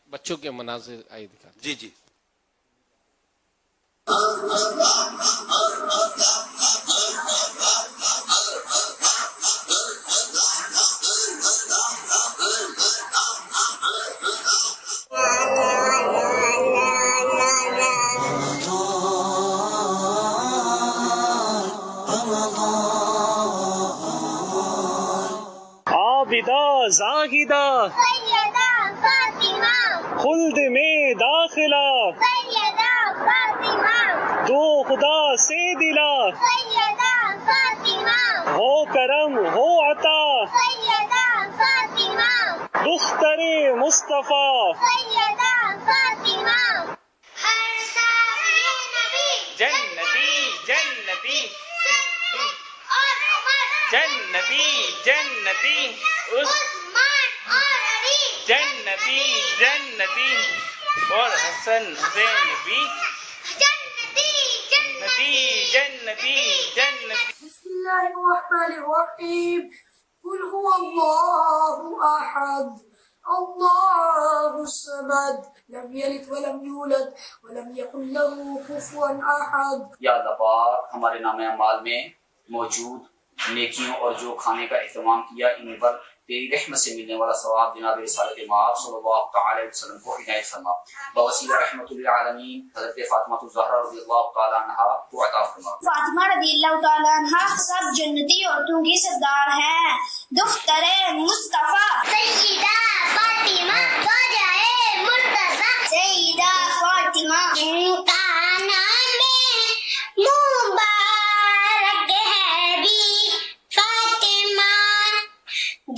بچوں کے مناظر آئیے دکھاتے جی جی عابدہ زاہدہ سیدہ فاطمہ خلد میں داخلہ سیدہ فاطمہ دو خدا سے دلا سیدہ فاطمہ ہو کرم ہو عطا سیدہ فاطمہ دختر مصطفیٰ سیدہ فاطمہ ہر سایہ نبی جنتی جنتی اور عمر جنتی جنتی عثمان اور علی جنتی جنتی اور حسن حسین بھی جنتی جنتی جنتی جنتی بسم الله الرحمن الرحيم قل هو الله أحد الله الصمد لم يلد ولم يولد ولم يكن له كفوا أحد. یا اللہ پاک ہمارے نام اعمال میں موجود نیکیوں اور جو کھانے کا اہتمام کیا ان پر تیری رحمت سے ملنے والا ثواب جناب رسالت مآب صلی اللہ تعالی علیہ وسلم کو عنایت فرما. بوسیلہ رحمت للعالمین حضرت فاطمہ الزہرا رضی اللہ تعالی عنہا کو عطا فرما. فاطمہ رضی اللہ تعالیٰ عنہ سب جنتی عورتوں کی سردار ہیں. دختر مصطفیٰ سیدہ فاطمہ زوجہ مرتضیٰ سیدہ فاطمہ ان کا نام مبارک ہے بھی فاطمہ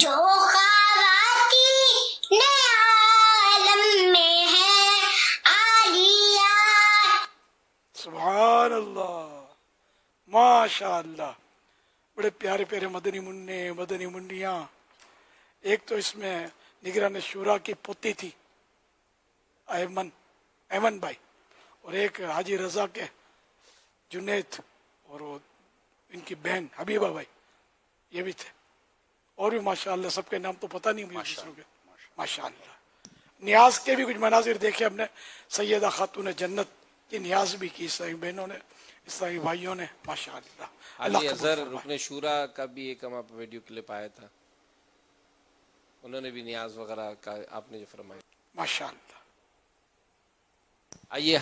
جو خواتین عالم میں ہے عالیہ. سبحان اللہ ماشاء اللہ. بڑے پیارے پیارے مدنی منع مدنی منڈیاں. ایک تو اس میں نگران شورا کی پوتی تھی ایمن بھائی، اور ایک حاجی رضا کے جنید، اور وہ ان کی بہن حبیبہ بھائی یہ بھی تھے. اور بھی ماشاء اللہ سب کے نام تو پتہ نہیں مجھے دوسروں کے. ماشاء اللہ نیاز کے بھی کچھ مناظر دیکھے ہم نے. سیدہ خاتون جنت کی نیاز بھی کی اسلامی بہنوں نے، اسلامی بھائیوں نے. ماشاء اللہ علی اظہر رکن شورا کا بھی ایک ہم ویڈیو کلپ آیا تھا، انہوں نے بھی نیاز وغیرہ کا آپ نے جو فرمایا. ماشاء اللہ. آئیے